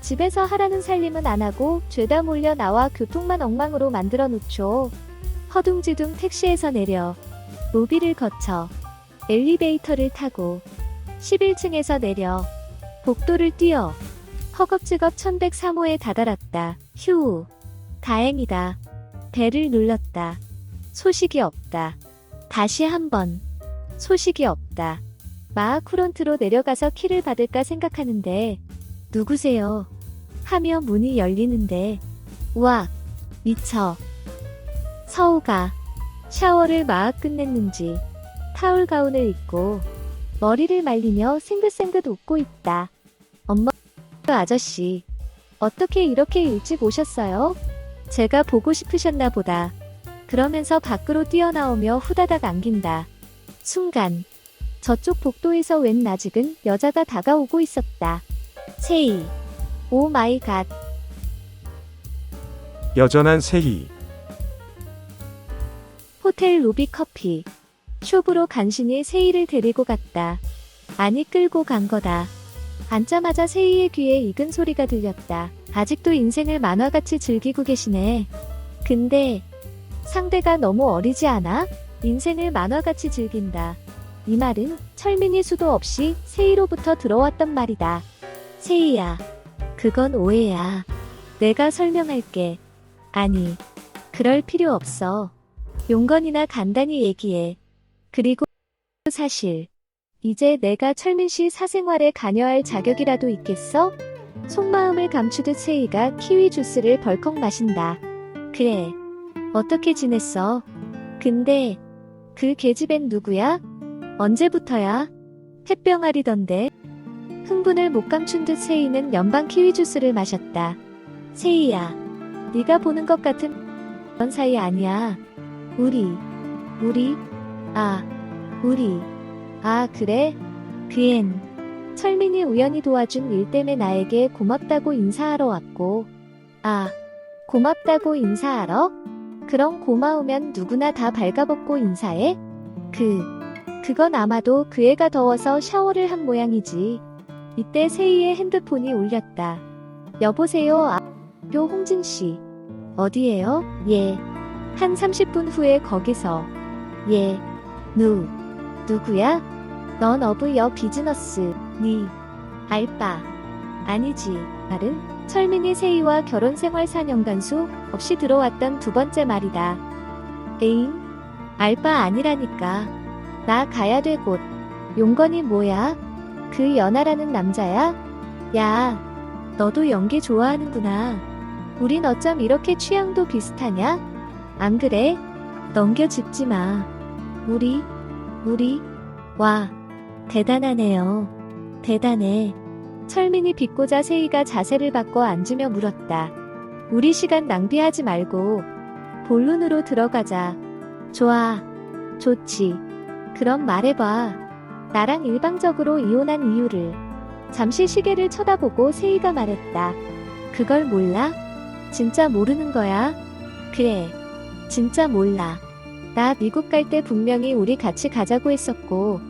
집에서 하라는 살림은 안 하고 죄다 몰려 나와 교통만 엉망으로 만들어 놓죠. 허둥지둥 택시에서 내려 로비를 거쳐 엘리베이터를 타고 11층에서 내려 복도를 뛰어 허겁지겁 1103호에 다다랐다. 휴, 다행이다. 벨을 눌렀다. 소식이 없다. 다시 한번. 소식이 없다. 마하쿠론트로 내려가서 키를 받을까 생각하는데 누구세요? 하며 문이 열리는데 우와, 미쳐. 서우가 샤워를 마악 끝냈는지 타올 가운을 입고 머리를 말리며 생긋생긋 웃고 있다. 엄마, 아저씨, 어떻게 이렇게 일찍 오셨어요? 제가 보고 싶으셨나 보다. 그러면서 밖으로 뛰어나오며 후다닥 안긴다. 순간 저쪽 복도에서 웬 낯익은 여자가 다가오고 있었다. 세이. 오 마이 갓. 여전한 세희. 호텔 로비 커피 숍으로 간신히 세이를 데리고 갔다. 아니 끌고 간 거다. 앉자마자 세이의 귀에 익은 소리가 들렸다. 아직도 인생을 만화같이 즐기고 계시네. 근데 상대가 너무 어리지 않아? 인생을 만화같이 즐긴다. 이 말은 철민이 수도 없이 세이로부터 들어왔던 말이다. 세이야, 그건 오해야. 내가 설명할게. 아니, 그럴 필요 없어. 용건이나 간단히 얘기해. 그리고 사실 이제 내가 철민 씨 사생활에 관여할 자격이라도 있겠어? 속마음을 감추듯 세이가 키위 주스를 벌컥 마신다. 그래, 어떻게 지냈어? 근데 그 계집엔 누구야? 언제부터야? 햇병아리던데. 흥분을 못 감춘 듯 세이는 연방 키위 주스를 마셨다. 세이야, 네가 보는 것 같은 그런 사이 아니야. 우리, 그래? 그앤 철민이 우연히 도와준 일 때문에 나에게 고맙다고 인사하러 왔고. 고맙다고 인사하러? 그럼 고마우면 누구나 다 발가벗고 인사해? 그건 아마도 그 애가 더워서 샤워를 한 모양이지. 이때 세이의 핸드폰이 울렸다. 여보세요, 표 홍진씨. 어디에요? 예. 한 30분 후에 거기서. 예. 누구야? 넌 어브 여 비즈너스, 니. 알바. 아니지. 말은 철민이 세이와 결혼생활 4년간 수 없이 들어왔던 두 번째 말이다. 에잉? 알바 아니라니까. 나 가야 돼 곧. 용건이 뭐야? 그 연하라는 남자야? 야, 너도 연기 좋아하는구나. 우린 어쩜 이렇게 취향도 비슷하냐? 안 그래? 넘겨 짚지 마. 우리, 와, 대단하네요. 대단해. 철민이 비꼬자 세이가 자세를 바꿔 앉으며 물었다. 우리 시간 낭비하지 말고 본론으로 들어가자. 좋아. 좋지. 그럼 말해봐. 나랑 일방적으로 이혼한 이유를. 잠시 시계를 쳐다보고 세이가 말했다. 그걸 몰라? 진짜 모르는 거야? 그래. 진짜 몰라. 나 미국 갈 때 분명히 우리 같이 가자고 했었고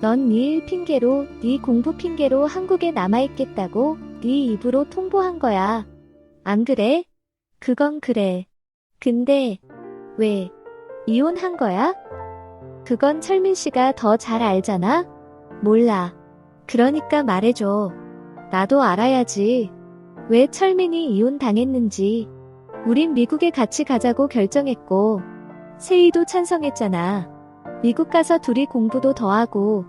넌 네 일 핑계로, 네 공부 핑계로 한국에 남아있겠다고 네 입으로 통보한 거야. 안 그래? 그건 그래. 근데 왜 이혼한 거야? 그건 철민 씨가 더 잘 알잖아? 몰라. 그러니까 말해줘. 나도 알아야지. 왜 철민이 이혼 당했는지. 우린 미국에 같이 가자고 결정했고, 세희도 찬성했잖아. 미국 가서 둘이 공부도 더 하고,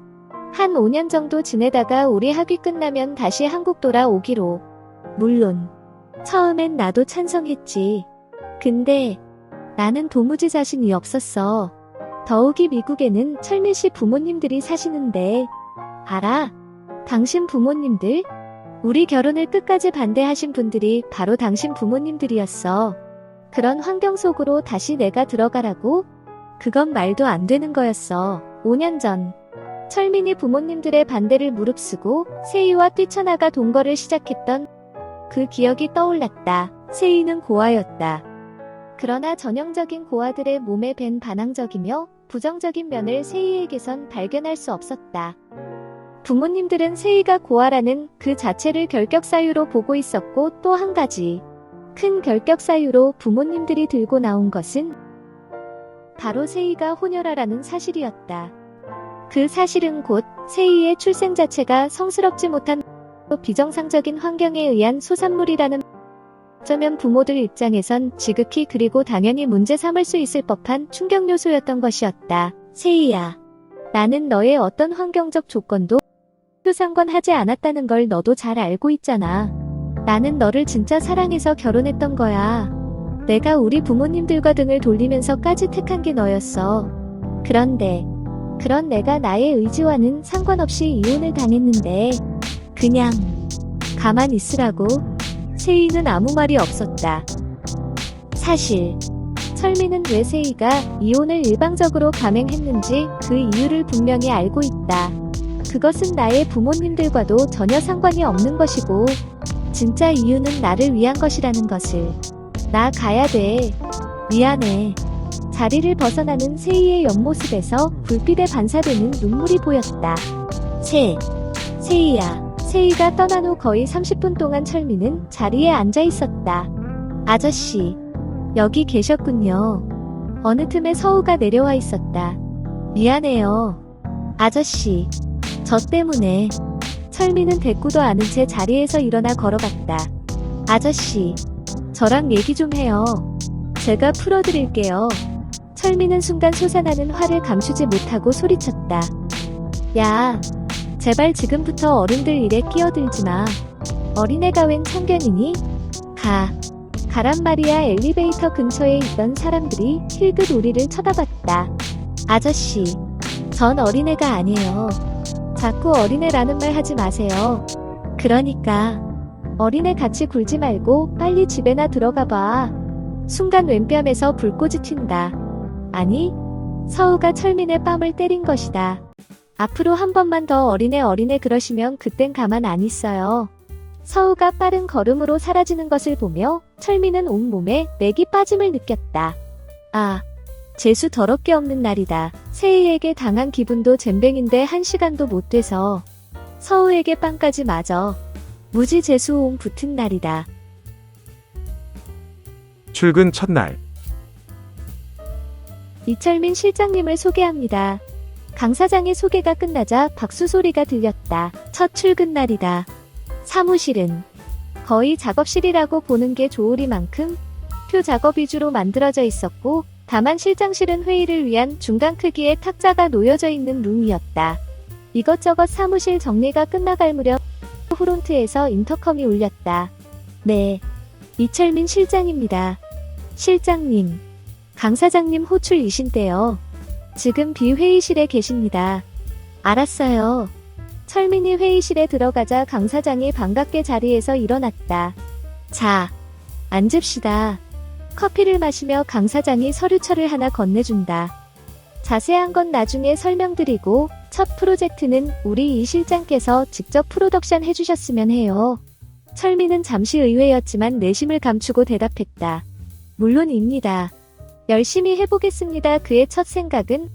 한 5년 정도 지내다가 우리 학위 끝나면 다시 한국 돌아오기로. 물론, 처음엔 나도 찬성했지. 근데, 나는 도무지 자신이 없었어. 더욱이 미국에는 철민 씨 부모님들이 사시는데, 알아? 당신 부모님들? 우리 결혼을 끝까지 반대하신 분들이 바로 당신 부모님들이었어. 그런 환경 속으로 다시 내가 들어가라고? 그건 말도 안 되는 거였어. 5년 전, 철민이 부모님들의 반대를 무릅쓰고 세희와 뛰쳐나가 동거를 시작했던 그 기억이 떠올랐다. 세희는 고아였다. 그러나 전형적인 고아들의 몸에 밴 반항적이며 부정적인 면을 세희에게선 발견할 수 없었다. 부모님들은 세희가 고아라는 그 자체를 결격사유로 보고 있었고 또 한 가지 큰 결격사유로 부모님들이 들고 나온 것은 바로 세희가 혼혈아라는 사실이었다. 그 사실은 곧 세희의 출생 자체가 성스럽지 못한 비정상적인 환경에 의한 소산물이라는 어쩌면 부모들 입장에선 지극히 그리고 당연히 문제 삼을 수 있을 법한 충격 요소였던 것이었다. 세희야, 나는 너의 어떤 환경적 조건도 상관하지 않았다는 걸 너도 잘 알고 있잖아. 나는 너를 진짜 사랑해서 결혼했던 거야. 내가 우리 부모님들과 등을 돌리면서까지 택한 게 너였어. 그런데 그런 내가 나의 의지와는 상관없이 이혼을 당했는데 그냥 가만 있으라고? 세희는 아무 말이 없었다. 사실 철민은 왜 세희가 이혼을 일방적으로 감행했는지 그 이유를 분명히 알고 있다. 그것은 나의 부모님들과도 전혀 상관이 없는 것이고 진짜 이유는 나를 위한 것이라는 것을. 나 가야 돼. 미안해. 자리를 벗어나는 세희의 옆모습에서 불빛에 반사되는 눈물이 보였다. 세희야. 세희가 떠난 후 거의 30분 동안 철민은 자리에 앉아 있었다. 아저씨, 여기 계셨군요. 어느 틈에 서우가 내려와 있었다. 미안해요. 아저씨, 저 때문에. 철민은 대꾸도 않은 채 자리에서 일어나 걸어갔다. 아저씨, 저랑 얘기 좀 해요. 제가 풀어드릴게요. 철민은 순간 솟아나는 화를 감추지 못하고 소리쳤다. 야, 제발 지금부터 어른들 일에 끼어들지 마. 어린애가 웬 참견이니? 가란 말이야. 엘리베이터 근처에 있던 사람들이 힐끗 우리를 쳐다봤다. 아저씨, 전 어린애가 아니에요. 자꾸 어린애라는 말 하지 마세요. 그러니까 어린애 같이 굴지 말고 빨리 집에나 들어가 봐. 순간 왼뺨에서 불꽃이 튄다. 아니, 서우가 철민의 뺨을 때린 것이다. 앞으로 한 번만 더 어린애 그러시면 그땐 가만 안 있어요. 서우가 빠른 걸음으로 사라지는 것을 보며 철민은 온몸에 맥이 빠짐을 느꼈다. 아, 재수 더럽게 없는 날이다. 세희에게 당한 기분도 잼뱅인데 1시간도 못 돼서 서우에게 빵까지 맞아. 무지 재수옹 붙은 날이다. 출근 첫날. 이철민 실장님을 소개합니다. 강 사장의 소개가 끝나자 박수 소리가 들렸다. 첫 출근 날이다. 사무실은 거의 작업실이라고 보는 게 좋으리만큼 표 작업 위주로 만들어져 있었고 다만 실장실은 회의를 위한 중간 크기의 탁자가 놓여져 있는 룸이었다. 이것저것 사무실 정리가 끝나갈 무렵 프론트에서 인터컴이 울렸다. 네, 이철민 실장입니다. 실장님, 강 사장님 호출이신데요. 지금 비회의실에 계십니다. 알았어요. 철민이 회의실에 들어가자 강 사장이 반갑게 자리에서 일어났다. 자, 앉읍시다. 커피를 마시며 강 사장이 서류철을 하나 건네준다. 자세한 건 나중에 설명드리고 첫 프로젝트는 우리 이 실장께서 직접 프로덕션 해주셨으면 해요. 철민은 잠시 의외였지만 내심을 감추고 대답했다. 물론입니다. 열심히 해보겠습니다. 그의 첫 생각은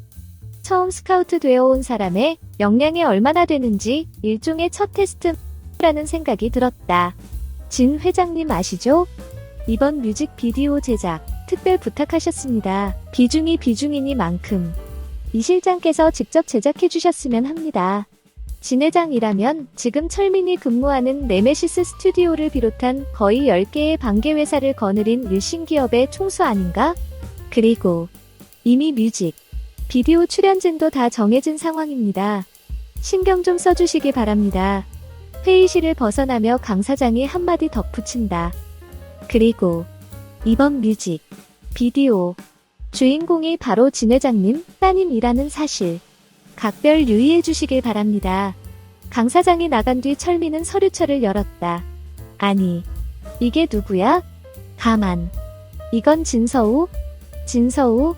처음 스카우트 되어 온 사람의 역량이 얼마나 되는지 일종의 첫 테스트라는 생각이 들었다. 진 회장님 아시죠? 이번 뮤직비디오 제작 특별 부탁하셨습니다. 비중이니만큼 이 실장께서 직접 제작해 주셨으면 합니다. 진 회장이라면 지금 철민이 근무하는 네메시스 스튜디오를 비롯한 거의 10개의 반개 회사를 거느린 일신 기업의 총수 아닌가? 그리고 이미 뮤직 비디오 출연진도 다 정해진 상황입니다. 신경 좀 써주시기 바랍니다. 회의실을 벗어나며 강 사장이 한마디 덧붙인다. 그리고 이번 뮤직 비디오 주인공이 바로 진 회장님 따님이라는 사실 각별 유의해 주시길 바랍니다. 강 사장이 나간 뒤 철민은 서류철을 열었다. 아니, 이게 누구야? 가만. 이건 진서우? 진서우?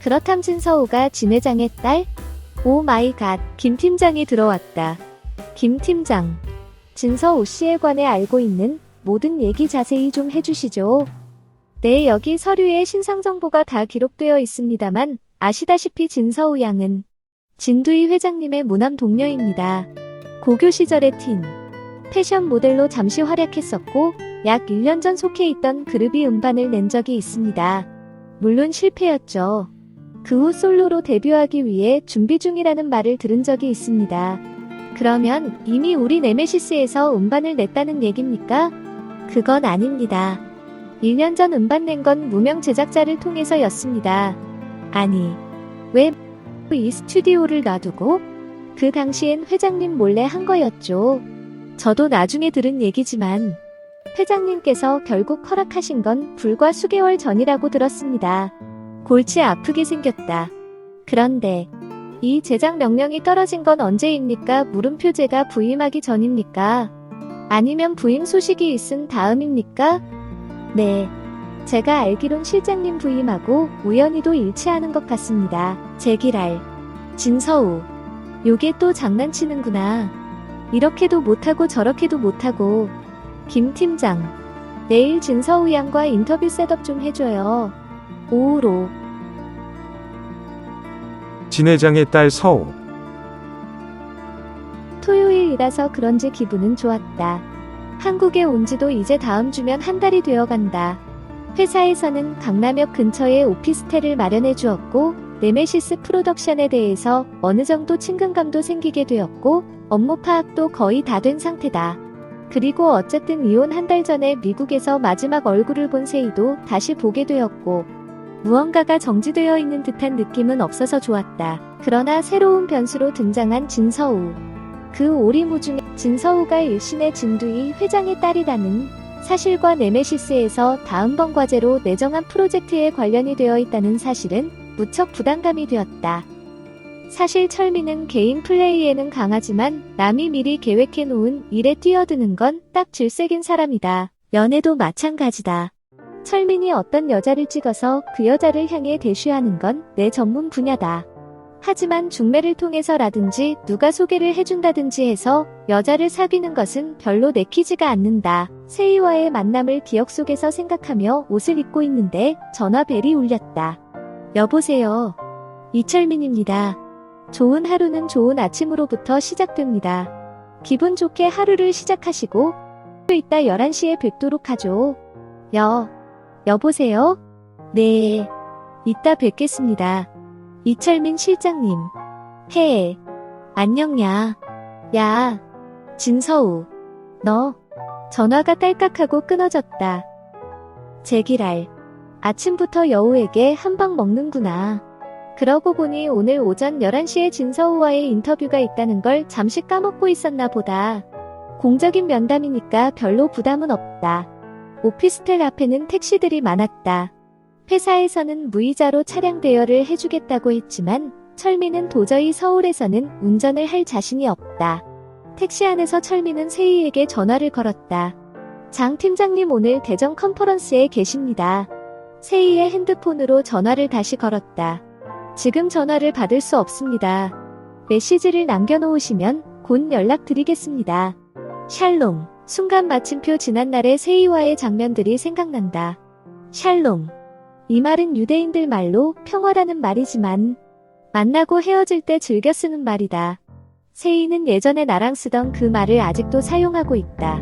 그렇담 진서우가 진 회장의 딸? 오 마이 갓, 김 팀장이 들어왔다. 김 팀장. 진서우 씨에 관해 알고 있는 모든 얘기 자세히 좀 해주시죠. 네, 여기 서류에 신상 정보가 다 기록되어 있습니다만 아시다시피 진서우 양은 진두희 회장님의 무남 동료입니다. 고교 시절의 틴 패션 모델로 잠시 활약했었고 약 1년 전 속해 있던 그룹이 음반을 낸 적이 있습니다. 물론 실패였죠. 그 후 솔로로 데뷔하기 위해 준비 중이라는 말을 들은 적이 있습니다. 그러면 이미 우리 네메시스에서 음반을 냈다는 얘깁니까? 그건 아닙니다. 1년 전 음반 낸 건 무명 제작자를 통해서였습니다. 아니, 왜 이 스튜디오를 놔두고? 그 당시엔 회장님 몰래 한 거였죠. 저도 나중에 들은 얘기지만 회장님께서 결국 허락하신 건 불과 수개월 전이라고 들었습니다. 골치 아프게 생겼다. 그런데 이 제작 명령이 떨어진 건 언제입니까? 물음표 제가 부임하기 전입니까? 아니면 부임 소식이 있은 다음입니까? 네. 제가 알기론 실장님 부임하고 우연히도 일치하는 것 같습니다. 제기랄. 진서우. 요게 또 장난치는구나. 이렇게도 못하고 저렇게도 못하고. 김 팀장. 내일 진서우 양과 인터뷰 셋업 좀 해줘요. 오후로. 진 회장의 딸 서우. 토요일이라서 그런지 기분은 좋았다. 한국에 온 지도 이제 다음 주면 한 달이 되어간다. 회사에서는 강남역 근처에 오피스텔을 마련해 주었고 네메시스 프로덕션에 대해서 어느 정도 친근감도 생기게 되었고 업무 파악도 거의 다 된 상태다. 그리고 어쨌든 이혼 한 달 전에 미국에서 마지막 얼굴을 본 세이도 다시 보게 되었고 무언가가 정지되어 있는 듯한 느낌은 없어서 좋았다. 그러나 새로운 변수로 등장한 진서우. 그 오리무중에 진서우가 일신의 진두희 회장의 딸이라는 사실과 네메시스에서 다음번 과제로 내정한 프로젝트에 관련이 되어 있다는 사실은 무척 부담감이 되었다. 사실 철민은 개인 플레이에는 강하지만 남이 미리 계획해 놓은 일에 뛰어드는 건 딱 질색인 사람이다. 연애도 마찬가지다. 철민이 어떤 여자를 찍어서 그 여자를 향해 대쉬하는 건 내 전문 분야다. 하지만 중매를 통해서라든지 누가 소개를 해준다든지 해서 여자를 사귀는 것은 별로 내키지가 않는다. 세이와의 만남을 기억 속에서 생각하며 옷을 입고 있는데 전화벨이 울렸다. 여보세요. 이철민입니다. 좋은 하루는 좋은 아침으로부터 시작됩니다. 기분 좋게 하루를 시작하시고 이따 11시에 뵙도록 하죠. 여보세요? 네. 이따 뵙겠습니다. 이철민 실장님. 안녕 야. 진서우. 너. 전화가 딸깍하고 끊어졌다. 제기랄. 아침부터 여우에게 한 방 먹는구나. 그러고 보니 오늘 오전 11시에 진서우와의 인터뷰가 있다는 걸 잠시 까먹고 있었나 보다. 공적인 면담이니까 별로 부담은 없다. 오피스텔 앞에는 택시들이 많았다. 회사에서는 무이자로 차량 대여를 해주겠다고 했지만 철민은 도저히 서울에서는 운전을 할 자신이 없다. 택시 안에서 철민은 세희에게 전화를 걸었다. 장 팀장님 오늘 대전 컨퍼런스에 계십니다. 세희의 핸드폰으로 전화를 다시 걸었다. 지금 전화를 받을 수 없습니다. 메시지를 남겨놓으시면 곧 연락드리겠습니다. 샬롬. 순간 마침표 지난날의 세희와의 장면들이 생각난다. 샬롬. 이 말은 유대인들 말로 평화라는 말이지만 만나고 헤어질 때 즐겨 쓰는 말이다. 세희는 예전에 나랑 쓰던 그 말을 아직도 사용하고 있다.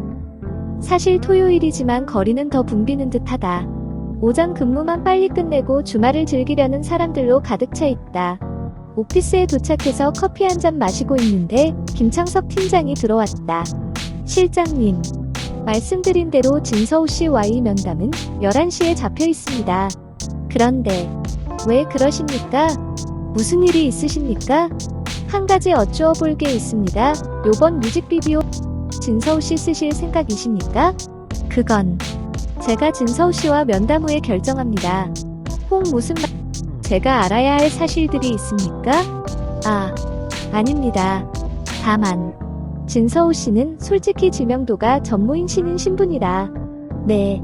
사실 토요일이지만 거리는 더 붐비는 듯하다. 오전 근무만 빨리 끝내고 주말을 즐기려는 사람들로 가득 차 있다. 오피스에 도착해서 커피 한 잔 마시고 있는데 김창섭 팀장이 들어왔다. 실장님, 말씀드린 대로 진서우 씨와의 면담은 11시에 잡혀 있습니다. 그런데 왜 그러십니까? 무슨 일이 있으십니까? 한 가지 어쭈어 볼 게 있습니다. 요번 뮤직비디오 진서우 씨 쓰실 생각이십니까? 그건 제가 진서우 씨와 면담 후에 결정합니다. 무슨 말... 제가 알아야 할 사실들이 있습니까? 아닙니다. 다만 진서우 씨는 솔직히 지명도가 전무인 신인 신분이라. 네.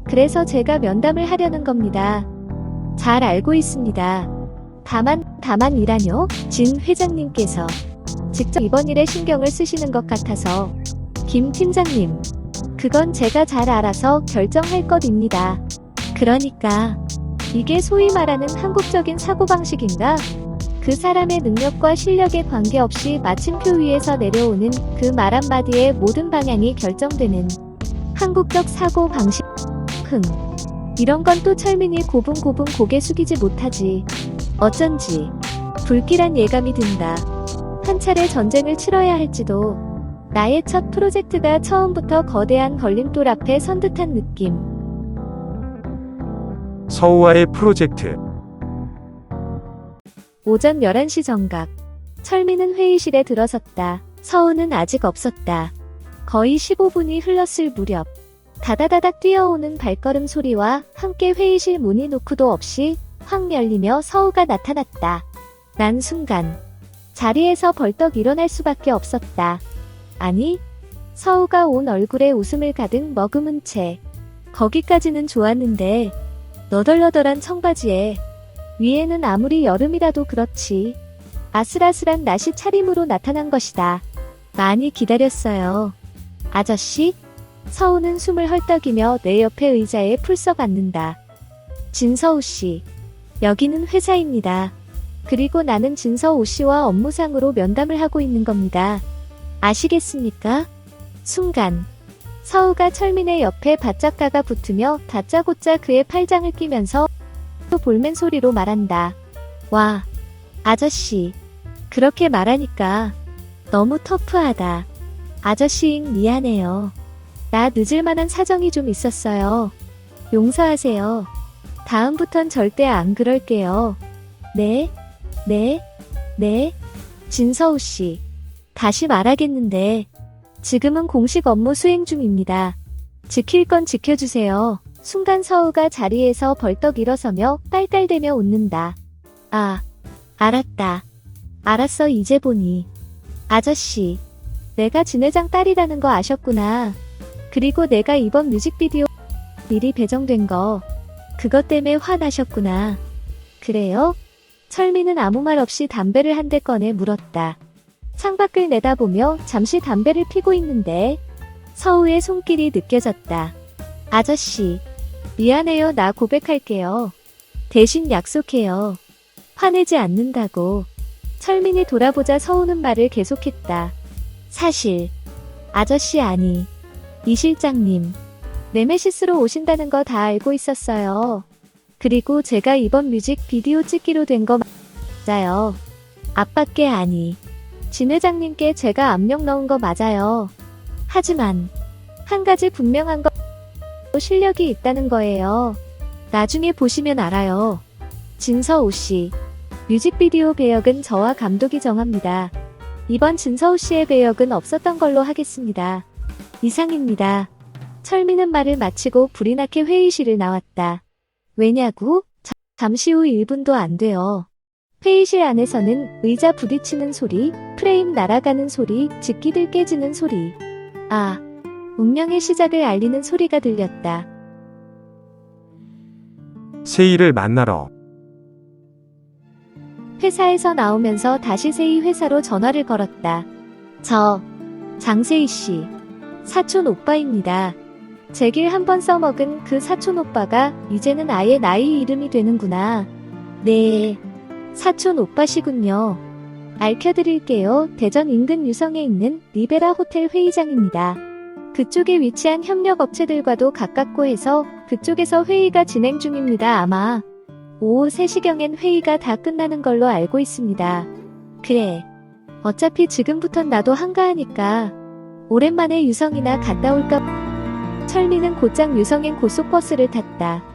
그래서 제가 면담을 하려는 겁니다. 잘 알고 있습니다. 다만이라뇨? 진 회장님께서 직접 이번 일에 신경을 쓰시는 것 같아서. 김 팀장님, 그건 제가 잘 알아서 결정할 것입니다. 그러니까 이게 소위 말하는 한국적인 사고방식인가? 그 사람의 능력과 실력에 관계없이 마침표 위에서 내려오는 그 말 한마디에 모든 방향이 결정되는 한국적 사고방식. 이런 건 또 철민이 고분고분 고개 숙이지 못하지. 어쩐지 불길한 예감이 든다. 한 차례 전쟁을 치러야 할지도. 나의 첫 프로젝트가 처음부터 거대한 걸림돌 앞에 선 듯한 느낌. 서우와의 프로젝트. 오전 11시 정각. 철민은 회의실에 들어섰다. 서우는 아직 없었다. 거의 15분이 흘렀을 무렵. 다다다닥 뛰어오는 발걸음 소리와 함께 회의실 문이 노크도 없이 확 열리며 서우가 나타났다. 난 순간 자리에서 벌떡 일어날 수밖에 없었다. 아니, 서우가 온 얼굴에 웃음을 가득 머금은 채. 거기까지는 좋았는데 너덜너덜한 청바지에 위에는 아무리 여름이라도 그렇지 아슬아슬한 나시 차림으로 나타난 것이다. 많이 기다렸어요. 아저씨? 서우는 숨을 헐떡이며 내 옆에 의자에 풀썩 앉는다. 진서우 씨, 여기는 회사입니다. 그리고 나는 진서우 씨와 업무상으로 면담을 하고 있는 겁니다. 아시겠습니까? 순간 서우가 철민의 옆에 바짝 가가 붙으며 다짜고짜 그의 팔짱을 끼면서 또 볼멘 소리로 말한다. 와, 아저씨, 그렇게 말하니까 너무 터프하다. 아저씨잉 미안해요. 나 늦을 만한 사정이 좀 있었어요. 용서하세요. 다음부턴 절대 안 그럴게요. 네? 진서우 씨, 다시 말하겠는데 지금은 공식 업무 수행 중입니다. 지킬 건 지켜주세요. 순간 서우가 자리에서 벌떡 일어서며 딸딸대며 웃는다. 알았다. 알았어 이제 보니. 아저씨, 내가 진 회장 딸이라는 거 아셨구나. 그리고 내가 이번 뮤직비디오 미리 배정된 거 그것 때문에 화나셨구나. 그래요? 철민은 아무 말 없이 담배를 한 대 꺼내 물었다. 창밖을 내다보며 잠시 담배를 피고 있는데 서우의 손길이 느껴졌다. 아저씨, 미안해요. 나 고백할게요. 대신 약속해요. 화내지 않는다고. 철민이 돌아보자 서우는 말을 계속했다. 사실 아저씨 아니, 이 실장님 네메시스로 오신다는 거 다 알고 있었어요. 그리고 제가 이번 뮤직비디오 찍기로 된 거 맞아요. 앞밖에 아니, 진 회장님께 제가 압력 넣은 거 맞아요. 하지만 한 가지 분명한 거 실력이 있다는 거예요. 나중에 보시면 알아요. 진서우 씨, 뮤직비디오 배역은 저와 감독이 정합니다. 이번 진서우 씨의 배역은 없었던 걸로 하겠습니다. 이상입니다. 철민은 말을 마치고 불이 나게 회의실을 나왔다. 왜냐고? 잠시 후 1분도 안 돼요. 회의실 안에서는 의자 부딪히는 소리, 프레임 날아가는 소리, 집기들 깨지는 소리. 운명의 시작을 알리는 소리가 들렸다. 세희를 만나러. 회사에서 나오면서 다시 세희 회사로 전화를 걸었다. 저 장세희 씨, 사촌 오빠입니다. 제 길 한번 써먹은 그 사촌 오빠가 이제는 아예 나이 이름이 되는구나. 네, 사촌 오빠시군요. 알려드릴게요. 대전 인근 유성에 있는 리베라 호텔 회의장입니다. 그쪽에 위치한 협력 업체들과도 가깝고 해서 그쪽에서 회의가 진행 중입니다. 아마 오후 3시경엔 회의가 다 끝나는 걸로 알고 있습니다. 그래. 어차피 지금부턴 나도 한가하니까 오랜만에 유성이나 갔다 올까. 철민은 곧장 유성행 고속버스를 탔다.